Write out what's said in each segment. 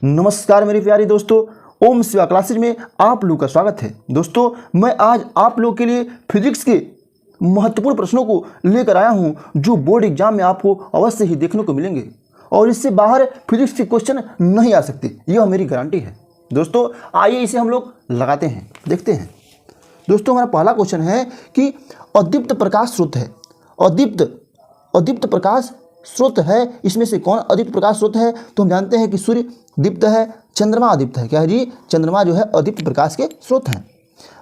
नमस्कार मेरे प्यारे दोस्तों, ओम शिवा क्लासेज में आप लोग का स्वागत है। दोस्तों, मैं आज आप लोग के लिए फिजिक्स के महत्वपूर्ण प्रश्नों को लेकर आया हूं जो बोर्ड एग्जाम में आपको अवश्य ही देखने को मिलेंगे और इससे बाहर फिजिक्स के क्वेश्चन नहीं आ सकते, यह मेरी गारंटी है। दोस्तों, आइए इसे हम लोग लगाते हैं, देखते हैं। दोस्तों, हमारा पहला क्वेश्चन है कि अदीप्त प्रकाश स्रोत है। अदीप्त प्रकाश स्रोत है, इसमें से कौन अदीप्त प्रकाश स्रोत है? तो हम जानते हैं कि सूर्य दीप्त है, चंद्रमा अदीप्त है। क्या है जी? चंद्रमा जो है अदीप्त प्रकाश के स्रोत हैं।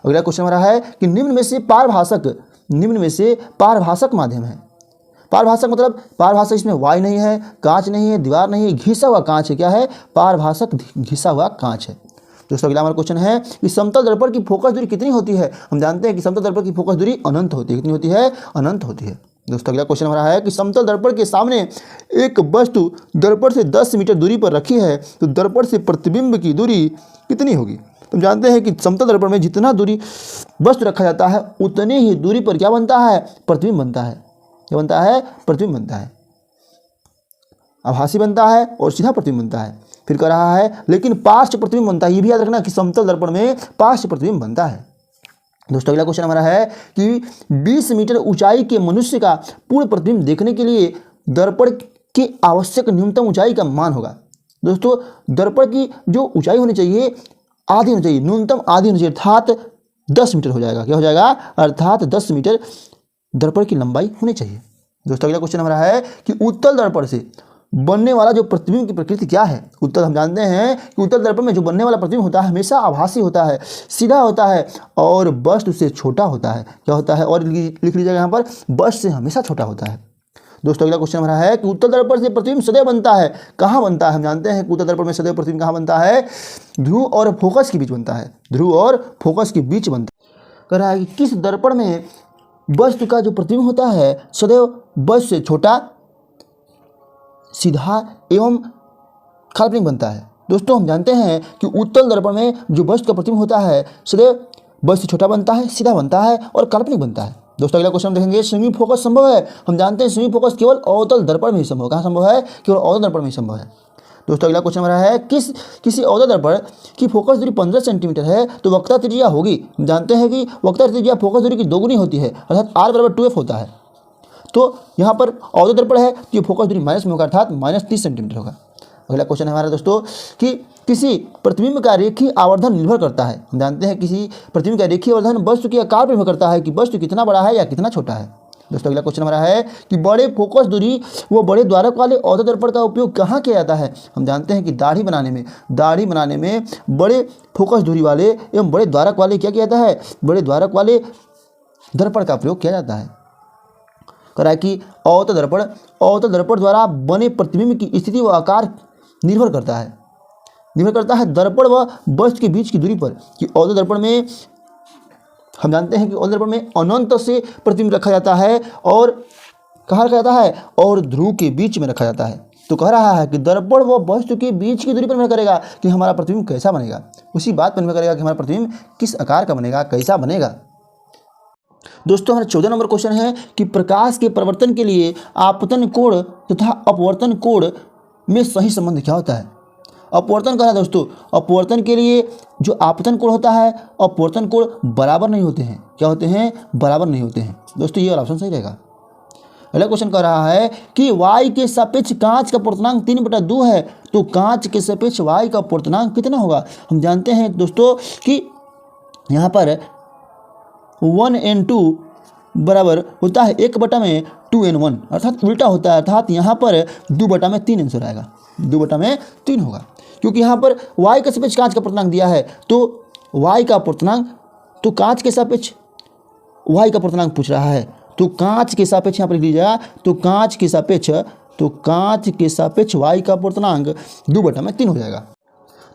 अगला क्वेश्चन हमारा है कि निम्न में से पारभाषक माध्यम है। पारभाषक मतलब पारभाषक, इसमें वायु नहीं है, कांच नहीं है, दीवार नहीं है, घिसा हुआ कांच है। क्या है? पारभाषक घिसा हुआ कांच है। दोस्तों, अगला हमारा क्वेश्चन है कि समतल दर्पण की फोकस दूरी कितनी होती है? हम जानते हैं कि समतल दर्पण की फोकस दूरी अनंत होती है। कितनी होती है? अनंत होती है। दोस्तों, अगला क्वेश्चन हमारा है कि समतल दर्पण के सामने एक वस्तु दर्पण से 10 मीटर दूरी पर रखी है, तो दर्पण से प्रतिबिंब की दूरी कितनी होगी? तो हम जानते हैं कि समतल दर्पण में जितना दूरी वस्तु रखा जाता है उतनी ही दूरी पर क्या बनता है? प्रतिबिंब बनता है। क्या बनता है? प्रतिबिंब बनता है। आभासी बनता है और सीधा प्रतिबिंब बनता है। फिर कह रहा है लेकिन पार्श्व प्रतिबिंब बनता है। ये भी याद रखना कि समतल दर्पण में पार्श्व प्रतिबिंब बनता है। दोस्तों, अगला क्वेश्चन हमारा है कि 20 मीटर ऊंचाई के मनुष्य का पूर्ण प्रतिबिंब देखने के लिए दर्पण की आवश्यक न्यूनतम ऊंचाई का मान होगा। दोस्तों, दर्पण की जो ऊंचाई होनी चाहिए आधी होनी चाहिए, न्यूनतम आधी होनी चाहिए, अर्थात 10 मीटर हो जाएगा। क्या हो जाएगा? अर्थात 10 मीटर दर्पण की लंबाई होनी चाहिए। दोस्तों, अगला क्वेश्चन हमारा है कि उत्तल दर्पण से बनने वाला जो प्रतिबिंब की प्रकृति क्या है? उत्तल, हम जानते हैं कि उत्तल दर्पण में जो बनने वाला प्रतिबिंब होता है हमेशा आभासी होता है, सीधा होता है और वस्तु से छोटा होता है। क्या होता है? और लिख लीजिएगा यहाँ पर, वस्तु से हमेशा छोटा होता है। दोस्तों, अगला क्वेश्चन हमारा है कि उत्तल दर्पण से प्रतिबिंब सदैव बनता है। कहाँ बनता है? हम जानते हैं कि उत्तल दर्पण में सदैव प्रतिबिंब कहाँ बनता है? ध्रुव और फोकस के बीच बनता है। ध्रुव और फोकस के बीच बनता है। कह रहा है कि किस दर्पण में वस्तु का जो प्रतिबिंब होता है सदैव वस्तु से छोटा, सीधा एवं काल्पनिक बनता है। दोस्तों, हम जानते हैं कि उत्तल दर्पण में जो वस्तु का प्रतिबिंब होता है सदैव वस्तु से छोटा बनता है, सीधा बनता है और काल्पनिक बनता है। दोस्तों, अगला क्वेश्चन हम देखेंगे, स्विंगिंग फोकस संभव है? हम जानते हैं स्विंगिंग फोकस केवल अवतल दर्पण में ही संभव है। कहाँ संभव है? केवल अवतल दर्पण में ही संभव है। दोस्तों, अगला क्वेश्चन हमारा है किसी अवतल दर्पण की फोकस दूरी 15 सेंटीमीटर है तो वक्रता त्रिज्या होगी। हम जानते हैं कि वक्रता त्रिज्या फोकस दूरी की दोगुनी होती है, अर्थात r बराबर 2f होता है। तो यहाँ पर अवतल दर्पण है तो ये फोकस दूरी माइनस में होगा, अर्थात -30 सेंटीमीटर होगा। अगला क्वेश्चन है हमारा दोस्तों कि किसी प्रतिबिंब का रेखीय आवर्धन निर्भर करता है। हम जानते हैं किसी प्रतिबिंब का रेखीय आवर्धन वस्तु के आकार पर निर्भर करता है कि वस्तु कितना बड़ा है या कितना छोटा है। दोस्तों, अगला क्वेश्चन हमारा है कि बड़े फोकस दूरी व बड़े द्वारक वाले अवतल दर्पण का उपयोग कहाँ किया जाता है? हम जानते हैं कि दाढ़ी बनाने में बड़े फोकस दूरी वाले एवं बड़े द्वारक वाले क्या किया जाता है? बड़े द्वारक वाले दर्पण का प्रयोग किया जाता है। कह रहा है कि अवतल दर्पण द्वारा बने प्रतिबिंब की स्थिति व आकार निर्भर करता है दर्पण व वस्तु के बीच की दूरी पर। कि अवतल दर्पण में हम जानते हैं कि अवतल दर्पण में अनंत से प्रतिबिंब रखा जाता है और कहाँ रखा जाता है? और ध्रुव के बीच में रखा जाता है। तो कह रहा है कि दर्पण व वस्तु के बीच की दूरी पर निर्भर करेगा कि हमारा प्रतिबिंब कैसा बनेगा। उसी बात पर निर्भर करेगा कि हमारा प्रतिबिंब किस आकार का बनेगा, कैसा बनेगा। दोस्तों, हमारा 14 नंबर क्वेश्चन है कि प्रकाश के परावर्तन के लिए आपतन कोण तथा अपवर्तन कोण में सही संबंध क्या होता है? अपवर्तन कह रहा है दोस्तों, अपवर्तन के लिए जो आपतन कोण होता है अपवर्तन कोण बराबर नहीं होते हैं। क्या होते हैं? बराबर नहीं होते हैं। दोस्तों, ये वाला ऑप्शन सही रहेगा। अगला क्वेश्चन कह रहा है कि y के सापेक्ष कांच का अपवर्तनांक 3/2 है तो कांच के सापेक्ष y का अपवर्तनांक कितना होगा? हम जानते हैं दोस्तों कि यहाँ पर 1n2 बराबर होता है 1/2n1, अर्थात उल्टा होता है, अर्थात यहाँ पर 2/3 आंसर आएगा। 2/3 होगा क्योंकि यहाँ पर y का सापेक्ष कांच का अपवर्तनांक दिया है तो y का अपवर्तनांक, तो कांच के सापेक्ष y का अपवर्तनांक पूछ रहा है तो कांच के सापेक्ष यहाँ पर लिख लीजिएगा, तो कांच के सापेक्ष y का अपवर्तनांक 2/3 हो जाएगा।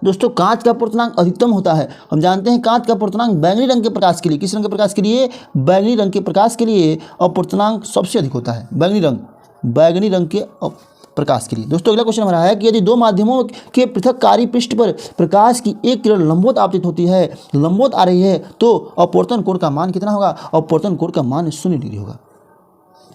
दोस्तों, कांच का अपवर्तनांक अधिकतम होता है। हम जानते हैं कांच का अपवर्तनांक बैंगनी रंग के प्रकाश के लिए, किस रंग के प्रकाश के लिए? बैंगनी रंग के प्रकाश के लिए अपवर्तनांक सबसे अधिक होता है, बैंगनी रंग के प्रकाश के लिए। दोस्तों, अगला क्वेश्चन हमारा है कि यदि दो माध्यमों के पृथककारी पृष्ठ पर प्रकाश की एक किरण लंबवत आपतित होती है, लंबवत आ रही है, तो अपवर्तन कोण का मान कितना होगा? अपवर्तन कोण का मान 0 डिग्री होगा।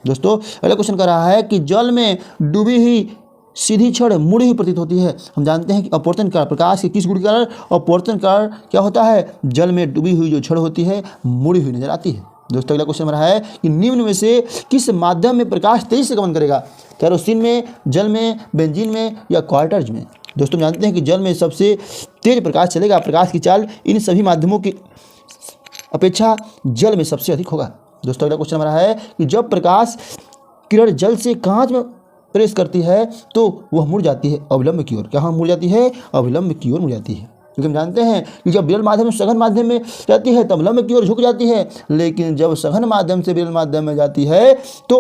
दोस्तों, अगला क्वेश्चन कर रहा है कि जल में डूबी हुई सीधी छड़ मुड़ी हुई प्रतीत होती है। हम जानते हैं कि अपवर्तन कारण प्रकाश के किस गुण के कारण अपवर्तन कारण क्या होता है, जल में डूबी हुई जो छड़ होती है मुड़ी हुई नजर आती है। दोस्तों अगला क्वेश्चन हमारा है कि निम्न में से किस माध्यम में प्रकाश तेजी से गमन करेगा, केरोसिन में, जल में, बेंजीन में या क्वार्टज में। दोस्तों जानते हैं कि जल में सबसे तेज प्रकाश चलेगा, प्रकाश की चाल इन सभी माध्यमों की अपेक्षा जल में सबसे अधिक होगा। दोस्तों अगला क्वेश्चन हमारा है कि जब प्रकाश किरण जल से कांच में प्रेस करती है तो वह मुड़ जाती है अविलंब की ओर। कहाँ मुड़ जाती है, अविलंब की ओर मुड़ जाती है, क्योंकि हम जानते हैं कि जब विरल माध्यम से सघन माध्यम में जाती है तब अविलंब की ओर झुक जाती है, लेकिन जब सघन माध्यम से विरल माध्यम में जाती है तो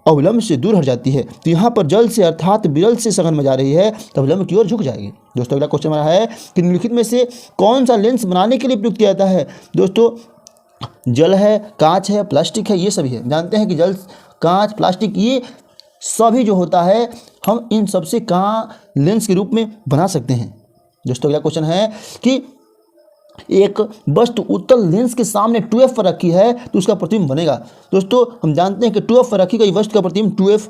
अविलंब से दूर हट जाती है। तो यहाँ पर जल से अर्थात विरल से सघन में जा रही है तो अविलंब की ओर झुक जाएगी। दोस्तों अगला क्वेश्चन हमारा है कि निम्नलिखित में से कौन सा लेंस बनाने के लिए प्रयुक्त किया जाता है। दोस्तों जल है, कांच है, प्लास्टिक है, ये सभी है। जानते हैं कि जल, कांच, प्लास्टिक ये सभी जो होता है हम इन सबसे कहाँ लेंस के रूप में बना सकते हैं। दोस्तों अगला क्वेश्चन है कि एक वस्तु उत्तल लेंस के सामने 2f पर रखी है तो उसका प्रतिबिंब बनेगा। दोस्तों हम जानते हैं कि 2f पर रखी गई वस्तु का प्रतिबिंब 2f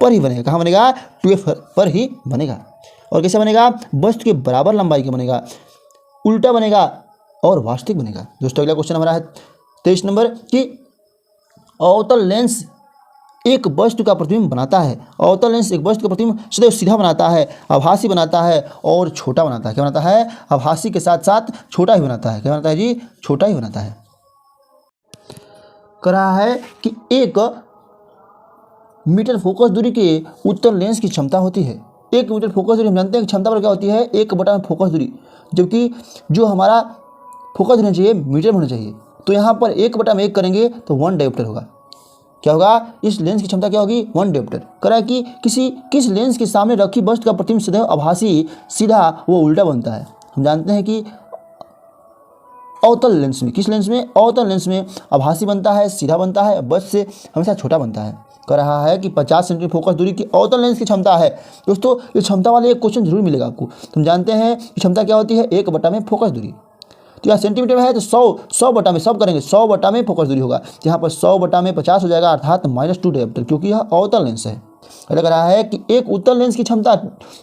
पर ही बनेगा। कहाँ बनेगा, 2f पर ही बनेगा। और कैसे बनेगा, वस्तु के बराबर लंबाई का बनेगा, उल्टा बनेगा और वास्तविक बनेगा। दोस्तों अगला क्वेश्चन हमारा है 23 नंबर कि अवतल लेंस एक वस्तु का प्रतिबिंब बनाता है। अवतल लेंस एक वस्तु का प्रतिबिंब सदैव सीधा बनाता है, आभासी बनाता है और छोटा बनाता है। क्या बनाता है, आभासी के साथ साथ छोटा ही बनाता है। क्या बनाता है जी, छोटा ही बनाता है। कह रहा है कि 1 मीटर फोकस दूरी के उत्तल लेंस की क्षमता होती है। 1 मीटर फोकस दूरी हम जानते हैं कि क्षमता पर क्या होती है, 1 में फोकस दूरी, जबकि जो हमारा फोकस होना चाहिए मीटर में होना चाहिए। तो यहाँ पर 1/1 करेंगे तो 1 डायोप्टर होगा। क्या होगा, इस लेंस की क्षमता क्या होगी, 1 डायोप्टर। करा कि किस लेंस के सामने रखी वस्तु का प्रतिबिंब सदैव आभासी, सीधा वो उल्टा बनता है। हम जानते हैं कि अवतल लेंस में, किस लेंस में, अवतल लेंस में आभासी बनता है, सीधा बनता है, वस्तु से हमेशा छोटा बनता है। कह रहा है कि 50 सेंटीमीटर फोकस दूरी की अवतल लेंस की क्षमता है। दोस्तों ये क्षमता वाले एक क्वेश्चन जरूर मिलेगा आपको। तो हम जानते हैं कि क्षमता क्या होती है, 1 में फोकस दूरी। तो यहाँ सेंटीमीटर में है तो 100 बटा में सब करेंगे, 100 बटा में फोकस दूरी होगा। यहाँ पर 100 बटा में 50 हो जाएगा, अर्थात -2 डायोप्टर, क्योंकि यह अवतल लेंस है। लग रहा है कि एक उत्तल लेंस की क्षमता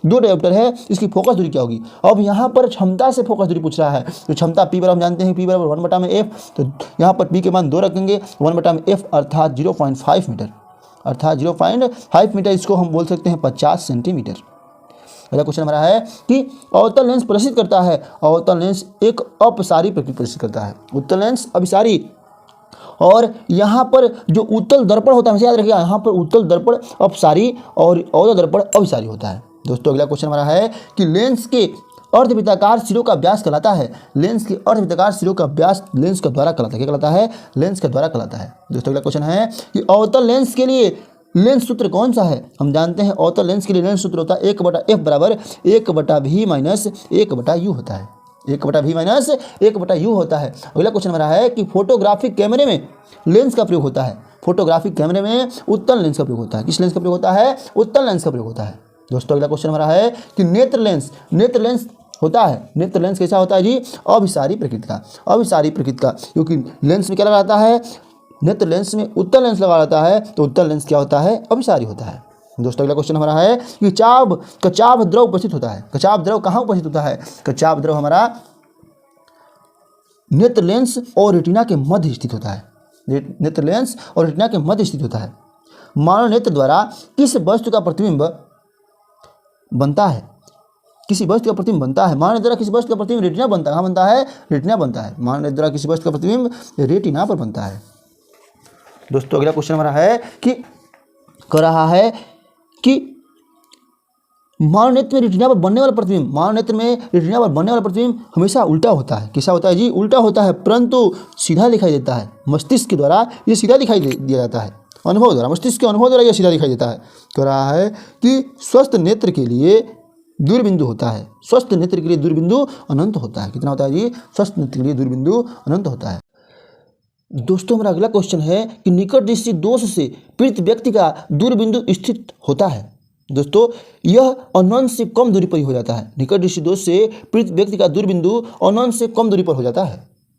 2 डायोप्टर है, इसकी फोकस दूरी क्या होगी। अब यहाँ पर क्षमता से फोकस दूरी पूछ रहा है, तो क्षमता P बराबर हम जानते हैं, P बराबर 1/f। तो यहाँ पर P के मान 2 रखेंगे, 1/f अर्थात 0.5 मीटर, अर्थात 0.5 मीटर। इसको हम बोल सकते हैं 50 सेंटीमीटर। अगला क्वेश्चन हमारा है कि अवतल लेंस प्रदर्शित करता है। अवतल लेंस एक अपसारी प्रकृति प्रदर्शित करता है, उत्तल लेंस अभिसारी। और यहाँ पर जो उत्तल दर्पण होता है, हमेशा याद रखिएगा, यहाँ पर उत्तल दर्पण अपसारी और अवतल दर्पण अभिसारी होता है। दोस्तों अगला क्वेश्चन हमारा है कि लेंस के अर्धवृत्ताकार सिरों का व्यास कहलाता है। लेंस के अर्धवृत्ताकार सिरों का व्यास लेंस का द्वारा कहलाता है। क्या कहलाता है, लेंस का द्वारा कहलाता है। दोस्तों अगला क्वेश्चन है कि अवतल लेंस के लिए लेंस सूत्र कौन सा है। हम जानते हैं अवतल लेंस के लिए लेंस सूत्र होता है 1/f बराबर 1/v माइनस 1/u होता है। 1/v माइनस 1/u होता है। अगला क्वेश्चन हमारा है कि फोटोग्राफिक कैमरे में लेंस का प्रयोग होता है। फोटोग्राफिक कैमरे में उत्तल लेंस का प्रयोग होता है। किस लेंस का प्रयोग होता है, उत्तल लेंस का प्रयोग होता है। दोस्तों अगला क्वेश्चन हमारा है कि नेत्र लेंस होता है। नेत्र लेंस कैसा होता है जी, अभिसारी प्रकृति का, अभिसारी प्रकृति का, क्योंकि लेंस में क्या लगा रहता है, नेत्र लेंस में उत्तल लेंस लगा रहता है, तो उत्तल लेंस क्या होता है, अभिसारी होता है। दोस्तों अगला क्वेश्चन हमारा है कि कचाभ द्रव उपस्थित होता है। कचाभ द्रव कहाँ उपस्थित होता है, कचाभ द्रव हमारा नेत्र लेंस और रेटिना के मध्य स्थित होता है। नेत्र लेंस और रेटिना के मध्य स्थित होता है। मानव नेत्र द्वारा किस वस्तु का प्रतिबिंब बनता है, किसी वस्तु का प्रतिबिंब बनता है। मानव नेत्र द्वारा किसी वस्तु का प्रतिबिंब रेटिना बनता है। कहाँ बनता है, रेटिना बनता है। मानव नेत्र द्वारा किसी वस्तु का प्रतिबिंब रेटिना पर बनता है। दोस्तों अगला क्वेश्चन हमारा है कि कह रहा है कि मानव नेत्र में रेटिना पर बनने वाला प्रतिबिंब, मानव नेत्र में रेटिना पर बनने वाला प्रतिबिंब हमेशा उल्टा होता है। कैसा होता है जी, उल्टा होता है, परंतु सीधा दिखाई देता है। मस्तिष्क के द्वारा ये सीधा दिखाई दिया जाता है, अनुभव द्वारा, मस्तिष्क के अनुभव द्वारा यह सीधा दिखाई देता है। कह रहा है कि स्वस्थ नेत्र के लिए दूरबिंदु होता है। स्वस्थ नेत्र के लिए दूरबिंदु अनंत होता है। कितना होता है जी, स्वस्थ नेत्र के लिए दूरबिंदु अनंत होता है। दोस्तों हमारा अगला क्वेश्चन है कि निकट दृष्टि दोष से पीड़ित व्यक्ति का दूरबिंदु स्थित होता है। दोस्तों यह अनंत से कम दूरी पर ही हो जाता है। निकट दृष्टि दोष से पीड़ित व्यक्ति का दूरबिंदु अनंत से कम दूरी पर हो जाता है।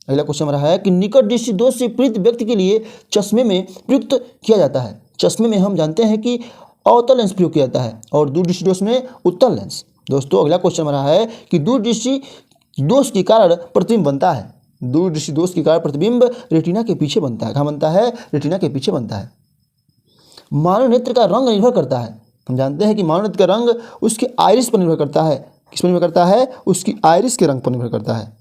अगला क्वेश्चन हमारा है कि निकट दृष्टि दोष से पीड़ित व्यक्ति के लिए चश्मे में प्रयुक्त किया जाता है। चश्मे में हम जानते हैं कि अवतल लेंस प्रयोग किया जाता है और दूरदृष्टि दोष में उत्तल लेंस। दोस्तों अगला क्वेश्चन हमारा है कि दूरदृष्टि दोष के कारण प्रतिबिंब बनता है। दूरदृष्टि दोष के कारण प्रतिबिंब रेटिना के पीछे बनता है। कहाँ बनता है? रेटिना के पीछे बनता है। मानव नेत्र का रंग निर्भर करता है। हम जानते हैं कि मानव नेत्र का रंग उसके आइरिस पर निर्भर करता है। किस पर निर्भर करता है? उसकी आइरिस के रंग पर निर्भर करता है।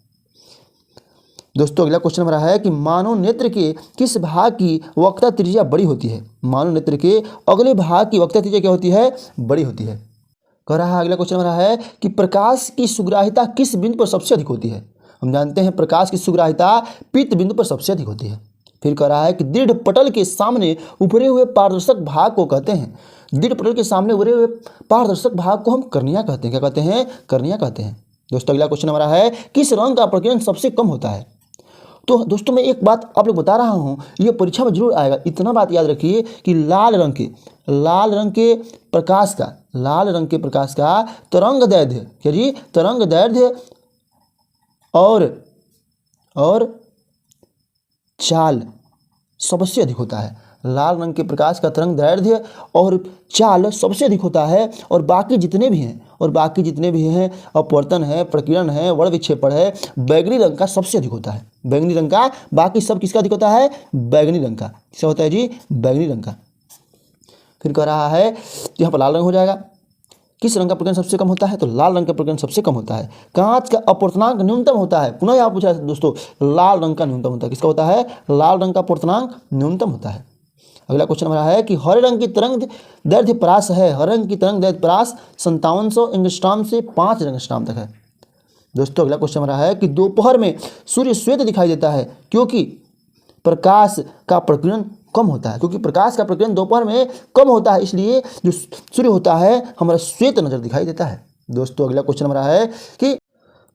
दोस्तों अगला क्वेश्चन हमारा है कि मानव नेत्र के किस भाग की वक्रता त्रिज्या बड़ी होती है? मानव नेत्र के अगले भाग की वक्रता त्रिज्या क्या होती है? बड़ी होती है। कह रहा है अगला क्वेश्चन हमारा है कि प्रकाश की सुग्राहिता किस बिंदु पर सबसे अधिक होती है? हम जानते हैं प्रकाश की सुग्राहिता पीत बिंदु पर सबसे अधिक होती है। फिर कह रहा है कि दृढ़ पटल के सामने उभरे हुए पारदर्शक भाग को कहते हैं। दृढ़ पटल के सामने उभरे हुए पारदर्शक भाग को हम कर्निया कहते हैं। क्या कहते हैं? कर्निया कहते हैं। दोस्तों अगला क्वेश्चन हमारा है किस रंग का प्रकीर्णन सबसे कम होता है? तो दोस्तों मैं एक बात आप लोग बता रहा हूँ, ये परीक्षा में जरूर आएगा। इतना बात याद रखिए कि लाल रंग के प्रकाश का तरंग दैर्ध्य, क्या जी? तरंग दैर्ध्य और चाल सबसे अधिक होता है। लाल रंग के प्रकाश का तरंग दैर्ध्य और चाल सबसे अधिक होता है और बाकी जितने भी हैं अपवर्तन है, प्रकीर्णन है, वर्ण विक्षेपण है, बैगनी रंग का सबसे अधिक होता है। बैगनी रंग का, बाकी सब किसका अधिक होता है? बैगनी रंग का। किसका होता है जी? बैगनी रंग का। फिर कह रहा है यहाँ पर लाल रंग हो जाएगा। किस रंग का प्रकीर्णन सबसे कम होता है? तो लाल रंग का प्रकीर्णन सबसे कम होता है। कांच का अपवर्तनांक न्यूनतम होता है। पुनः यहाँ पूछा दोस्तों, लाल रंग का न्यूनतम होता है। किसका होता है? लाल रंग का अपवर्तनांक न्यूनतम होता है। अगला क्वेश्चन हमारा है कि हरे रंग की तरंग दैर्ध्य परास है। हरे रंग की तरंग दैर्ध्य परास 5700 एंगस्ट्रॉम से 5 एंगस्ट्रॉम तक है। दोस्तों अगला क्वेश्चन हमारा है कि दोपहर में सूर्य श्वेत दिखाई देता है क्योंकि प्रकाश का प्रकीर्णन कम होता है। क्योंकि प्रकाश का प्रकीर्णन दोपहर में कम होता है, इसलिए जो सूर्य होता है हमारा श्वेत नजर दिखाई देता है। दोस्तों अगला क्वेश्चन हमारा है कि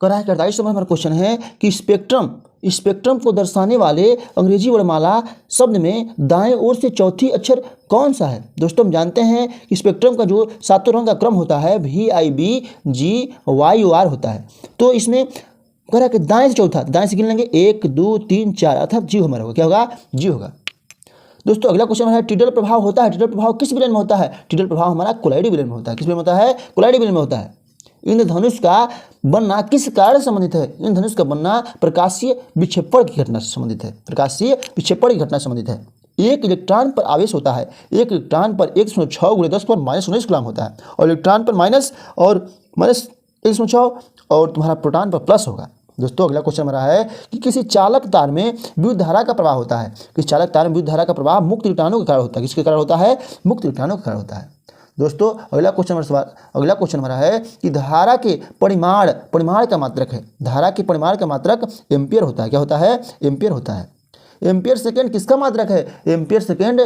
कह रहा है 48 नंबर हमारा क्वेश्चन है कि स्पेक्ट्रम को दर्शाने वाले अंग्रेजी वर्णमाला शब्द में दाएं ओर से चौथी अक्षर कौन सा है? दोस्तों हम जानते हैं कि स्पेक्ट्रम का जो सातों रंग का क्रम होता है VIBGYOR होता है। तो इसमें कह रहा है कि दाएं से चौथा, दाएं से गिन लेंगे 1 2 3 4 अर्थात जी हमारा होगा। क्या होगा? जी होगा। दोस्तों अगला क्वेश्चन हमारा टिडल प्रभाव होता है। टिडल प्रभाव किस विलयन में होता है? टिडल प्रभाव हमारा कोलाइडी विलयन में होता है। किस विलयन में होता है? कोलाइडी विलयन में होता है। इंद्रधनुष का बनना किस कारण से संबंधित है? इंद्रधनुष का बनना प्रकाशीय विक्षेपण की घटना से संबंधित है। प्रकाशीय विक्षेपण की घटना से संबंधित है। एक इलेक्ट्रॉन पर आवेश होता है। एक इलेक्ट्रॉन पर 1.6 × 10 पर -19 कूलम्ब होता है और इलेक्ट्रॉन पर माइनस 1.6 और तुम्हारा प्रोटॉन पर प्लस होगा। दोस्तों अगला क्वेश्चन हमारा है कि किसी चालक तार में विद्युत धारा का प्रवाह होता है। किसी चालक तार में विद्युत धारा का प्रवाह मुक्त इलेक्ट्रॉनों के कारण होता है। किसके कारण होता है? मुक्त इलेक्ट्रॉनों के कारण होता है। दोस्तों अगला क्वेश्चन हमारा है कि धारा के परिमाण का मात्रक है। धारा के परिमाण का मात्रक एम्पियर होता है। क्या होता है? एम्पियर होता है। एम्पियर सेकेंड किसका मात्रक है? एम्पियर सेकेंड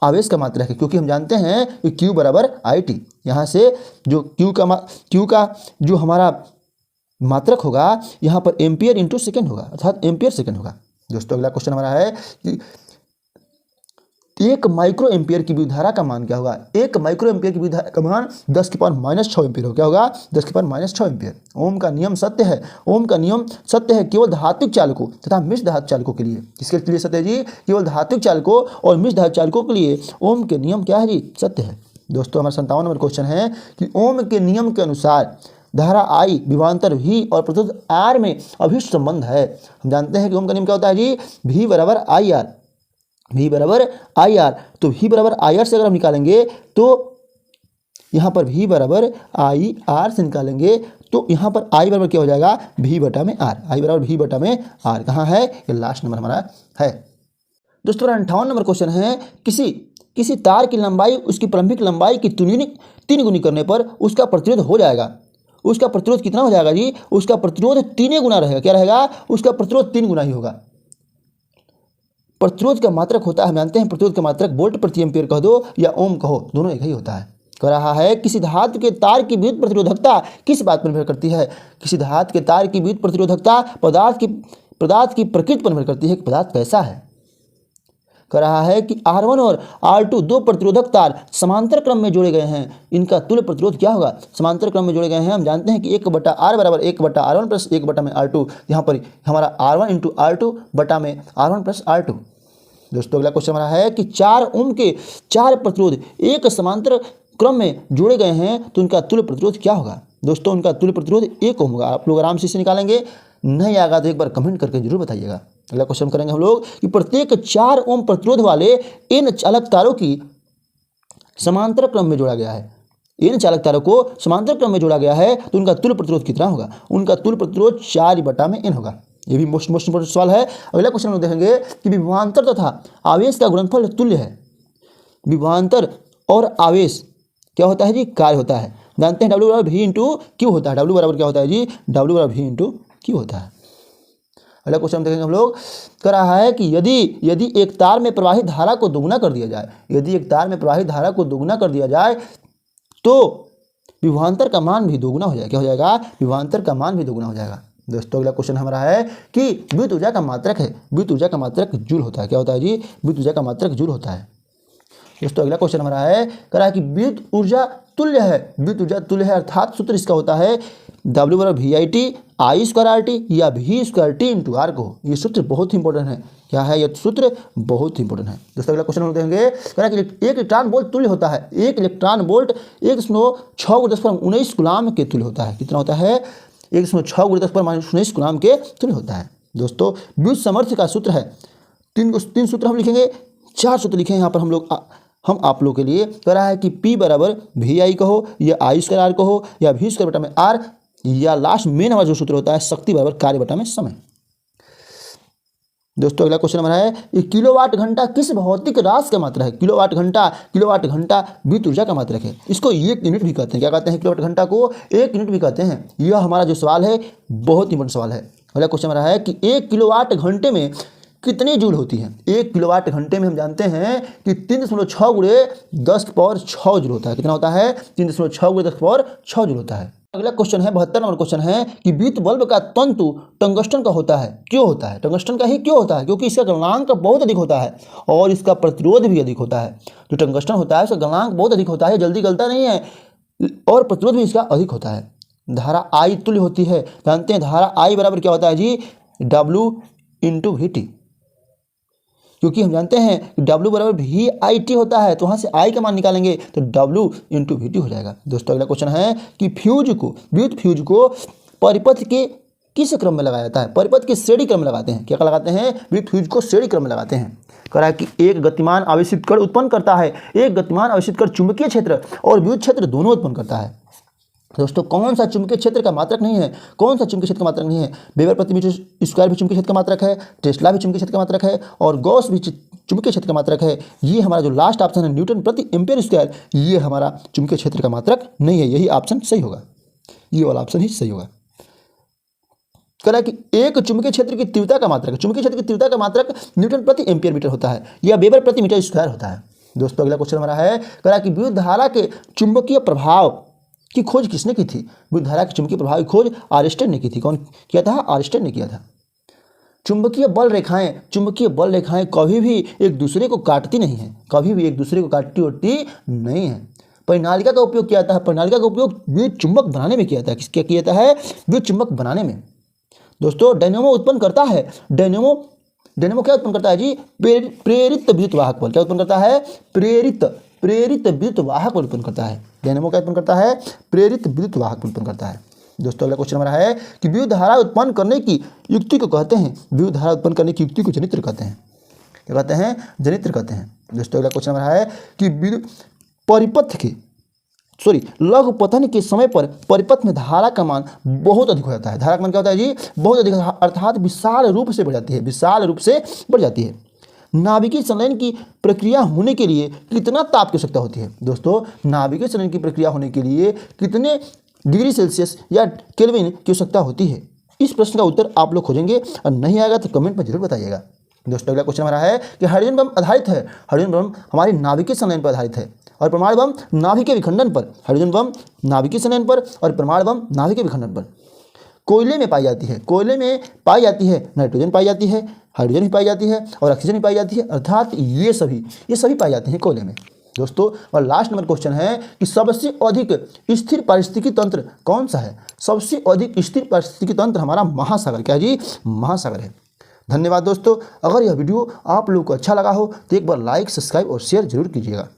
आवेश का मात्रक है। क्योंकि हम जानते हैं कि Q = IT। यहाँ से जो Q का जो हमारा मात्रक होगा यहाँ पर एम्पियर इंटू सेकेंड होगा, अर्थात एम्पियर सेकेंड होगा। दोस्तों अगला क्वेश्चन हमारा है कि 1 माइक्रो एम्पियर की विद्युत धारा का मान क्या होगा? 1 माइक्रो एम्पियर की विद्युत धारा का मान 10⁻⁻⁶ एम्पियर हो। क्या होगा? 10⁻⁻⁶ एम्पियर। ओम का नियम सत्य है। ओम का नियम सत्य है केवल धात्विक चालकों तथा मिश्र धातु चालकों के लिए। किसके लिए सत्य है जी? केवल धात्विक चालकों और मिश्र धातु चालकों के लिए ओम के नियम क्या है जी? सत्य है। दोस्तों हमारा 57 नंबर क्वेश्चन है कि ओम के नियम के अनुसार धारा I विभवांतर V और प्रतिरोध R में अभिष्ट संबंध है। हम जानते हैं कि ओम का नियम क्या होता है जी? V = IR। V = IR। तो V = IR से अगर हम निकालेंगे तो यहाँ पर V = IR से निकालेंगे तो यहाँ पर I बराबर क्या हो जाएगा? V/R। I = V/R। कहाँ है? ये लास्ट नंबर हमारा है। दोस्तों 58 नंबर क्वेश्चन है किसी तार की लंबाई उसकी प्रारंभिक लंबाई की 3 गुनी करने पर उसका प्रतिरोध हो जाएगा। उसका प्रतिरोध कितना हो जाएगा जी? उसका प्रतिरोध 3 गुना रहेगा। क्या रहेगा? उसका प्रतिरोध 3 गुना ही होगा। प्रतिरोध का मात्रक होता है, हम जानते हैं प्रतिरोध का मात्रक वोल्ट प्रति एम्पियर कह दो या ओम कहो, दोनों एक ही होता है। कह रहा है किसी धातु के तार की विद्युत प्रतिरोधकता किस बात पर निर्भर करती है? किसी धातु के तार की विद्युत प्रतिरोधकता पदार्थ की प्रकृति पर निर्भर करती है कि पदार्थ कैसा है। कह रहा है कि R1 और R2 दो प्रतिरोधक तार समांतर क्रम में जोड़े गए हैं। इनका तुल्य प्रतिरोध क्या होगा? समांतर क्रम में जोड़े गए हैं। हम जानते हैं कि 1/R = 1/R1 + 1/R2। यहाँ पर हमारा R1 × R2 बटा में R1 + R2। दोस्तों अगला क्वेश्चन हमारा है कि 4 ओम के 4 प्रतिरोध एक समांतर क्रम में जोड़े गए हैं तो उनका तुल्य प्रतिरोध क्या होगा? दोस्तों उनका तुल्य प्रतिरोध 1 ओम होगा। आप लोग आराम से इसे निकालेंगे, नहीं आएगा तो एक बार कमेंट करके जरूर बताइएगा। अगला क्वेश्चन करेंगे हम लोग कि प्रत्येक 4 ओम प्रतिरोध वाले इन चालक तारों की समांतर क्रम में जोड़ा गया है। इन चालक तारों को समांतर क्रम में जोड़ा गया है तो उनका तुल्य प्रतिरोध कितना होगा? उनका तुल्य प्रतिरोध 4/n होगा। ये भी मोस्ट इंपोर्टेंट सवाल है। अगला क्वेश्चन हम देखेंगे कि विभवांतर तथा आवेश का गुणनफल तुल्य है। विभवांतर और आवेश क्या होता है जी? कार्य होता है। जानते हैं W बराबर V इंटू क्यू होता है। W बराबर क्या होता है जी? W बराबर V इंटू क्यू होता है। अगला क्वेश्चन देखेंगे हम लोग, कर रहा है कि यदि एक तार में प्रवाहित धारा को दोगुना कर दिया जाए, यदि एक तार में प्रवाहित धारा को दोगुना कर दिया जाए तो विभवांतर का मान भी दोगुना हो जाएगा। क्या हो जाएगा? विभवांतर का मान भी दोगुना हो जाएगा। दोस्तों अगला क्वेश्चन हमारा है कि विद्युत ऊर्जा का मात्रक है। विद्युत ऊर्जा का मात्रक जूल होता है। क्या होता है जी? विद्युत ऊर्जा का मात्रक जूल होता है। दोस्तों अगला क्वेश्चन हमारा है, कह रहा है कि विद्युत ऊर्जा तुल्य है। विद्युत ऊर्जा तुल्य है अर्थात सूत्र इसका होता है W बराबर VIT I²RT या V²T इंटू R को। ये सूत्र बहुत ही इंपॉर्टेंट है। क्या है ये सूत्र? बहुत ही इंपॉर्टेंट है। दोस्तों अगला क्वेश्चन हम देखेंगे, कह रहा है कि 1 इलेक्ट्रॉन वोल्ट तुल्य होता है। 1 इलेक्ट्रॉन वोल्ट 1.6×10⁻19 कूलाम के तुल्य होता है। कितना होता है? 1.6×10⁻19 कूलाम के तुल्य होता है। दोस्तों विद्युत सामर्थ्य का सूत्र है, तीन सूत्र हम लिखेंगे, 4 सूत्र लिखे हैं यहाँ पर हम आप लोग के लिए। कह रहा है कि P बराबर VI कहो या I² कहो या V²/R या लास्ट मेन हमारा जो सूत्र होता है शक्ति बराबर कार्य बटा में समय। दोस्तों अगला क्वेश्चन हमारा है, ये किलोवाट घंटा किस भौतिक राशि का मात्रा है? किलोवाट घंटा विद्युत ऊर्जा का मात्रक है। इसको 1 यूनिट भी कहते हैं। क्या कहते हैं? किलोवाट घंटा को 1 यूनिट भी कहते हैं। यह हमारा जो सवाल है बहुत इंपॉर्टेंट सवाल है। अगला क्वेश्चन हमारा है कि 1 किलोवाट घंटे में कितनी जूल होती है? 1 किलोवाट घंटे में हम जानते हैं कि 3.6×10⁻6 जूल होता है। कितना होता है? 3.6×10⁻6 जूल होता है। अगला क्वेश्चन है 72 नंबर क्वेश्चन है कि विद्युत बल्ब का तंतु टंगस्टन का होता है। क्यों होता है? टंगस्टन का ही क्यों होता है? क्योंकि इसका गलनांक बहुत अधिक होता है और इसका प्रतिरोध भी अधिक होता है। जो टंगस्टन होता है उसका गलनांक बहुत अधिक होता है, जल्दी गलता नहीं है और प्रतिरोध भी इसका अधिक होता है। धारा I तुल्य होती है। जानते हैं धारा I बराबर क्या होता है जी? W into VT। क्योंकि हम जानते हैं कि W बराबर VIT होता है तो वहाँ से I का मान निकालेंगे तो W इंटू VT हो जाएगा। दोस्तों अगला क्वेश्चन है कि विद्युत फ्यूज को परिपथ के किस क्रम में लगाया जाता है? परिपथ के श्रेणी क्रम में लगाते हैं। क्या लगाते हैं? विद्युत फ्यूज को श्रेणी क्रम में लगाते हैं। कह रहा है कि एक गतिमान आवेशित कण उत्पन्न करता है। एक गतिमान आवेशित कण चुंबकीय क्षेत्र और विद्युत क्षेत्र दोनों उत्पन्न करता है। दोस्तों कौन सा चुंबकीय क्षेत्र का मात्रक नहीं है? कौन सा चुंबकीय क्षेत्र का मात्रक नहीं है? वेबर प्रति मीटर स्क्वायर भी चुंबकीय क्षेत्र का मात्रक है, टेस्ला भी चुंबकीय क्षेत्र का मात्रक है और गॉस भी चुंबकीय क्षेत्र का मात्रक है। ये हमारा जो लास्ट ऑप्शन है न्यूटन प्रति एम्पियर स्क्वायर, ये हमारा चुंबकीय क्षेत्र का मात्रक नहीं है। यही ऑप्शन सही होगा, ये वाला ऑप्शन ही सही होगा। कह रहा है कि एक चुंबकीय क्षेत्र की तीव्रता का मात्रक, चुंबकीय क्षेत्र की तीव्रता का मात्रक न्यूटन प्रति एम्पियर मीटर होता है या वेबर प्रति मीटर स्क्वायर होता है। दोस्तों अगला क्वेश्चन हमारा है, कह रहा है कि विद्युत धारा के चुंबकीय प्रभाव की खोज किसने की थी? विद्युत धारा के चुंबकीय प्रभाव की खोज आर्स्टेड ने की थी। कौन किया था? आर्स्टेड ने किया था। चुंबकीय बल रेखाएं कभी भी एक दूसरे को काटती नहीं है, कभी भी एक दूसरे को काटती होती नहीं है। परिनालिका का उपयोग किया था, परिनालिका का उपयोग विद्युत चुंबक बनाने में किया था। किसके किया जाता है? विद्युत चुंबक बनाने में। दोस्तों डायनेमो उत्पन्न करता है, डायनेमो क्या उत्पन्न करता है जी? प्रेरित विद्युत वाहक बल। क्या उत्पन्न करता है? प्रेरित विद्युत वाहक बल उत्पन्न करता है। डायनेमो क्या उत्पन्न करता है? प्रेरित विद्युत वाहक बल उत्पन्न करता है। दोस्तों अगला क्वेश्चन हमारा है कि विद्युत धारा उत्पन्न करने की युक्ति को कहते हैं, विद्युत धारा उत्पन्न करने की युक्ति को जनित्र कहते हैं। क्या कहते हैं? जनित्र कहते हैं। दोस्तों अगला क्वेश्चन हमारा है कि लघुपतन के समय पर परिपथ में धारा का मान बहुत अधिक हो जाता है। धारा का मान क्या होता है जी? बहुत अधिक, अर्थात विशाल रूप से बढ़ जाती है, विशाल रूप से बढ़ जाती है। नाभिकीय संलयन की प्रक्रिया होने के लिए कितना ताप की आवश्यकता होती है? दोस्तों नाभिकीय संलयन की प्रक्रिया होने के लिए कितने डिग्री सेल्सियस या केल्विन की आवश्यकता होती है? इस प्रश्न का उत्तर आप लोग खोजेंगे और नहीं आएगा तो कमेंट में जरूर बताइएगा। दोस्तों अगला क्वेश्चन हमारा है कि हाइड्रोजन बम आधारित है, हाइड्रोजन बम हमारी नाभिकीय संलयन पर आधारित है और परमाणु बम नाभिकीय विखंडन पर। हाइड्रोजन बम नाभिकीय संलयन पर और परमाणु बम नाभिकीय विखंडन पर। कोयले में पाई जाती है, कोयले में पाई जाती है नाइट्रोजन पाई जाती है, हाइड्रोजन भी पाई जाती है और ऑक्सीजन भी पाई जाती है, अर्थात ये सभी पाई जाती हैं कोयले में। दोस्तों और लास्ट नंबर क्वेश्चन है कि सबसे अधिक स्थिर पारिस्थितिकी तंत्र कौन सा है? सबसे अधिक स्थिर पारिस्थितिकी तंत्र हमारा महासागर। क्या जी? महासागर है। धन्यवाद दोस्तों। अगर यह वीडियो आप लोगों को अच्छा लगा हो तो एक बार लाइक, सब्सक्राइब और शेयर जरूर कीजिएगा।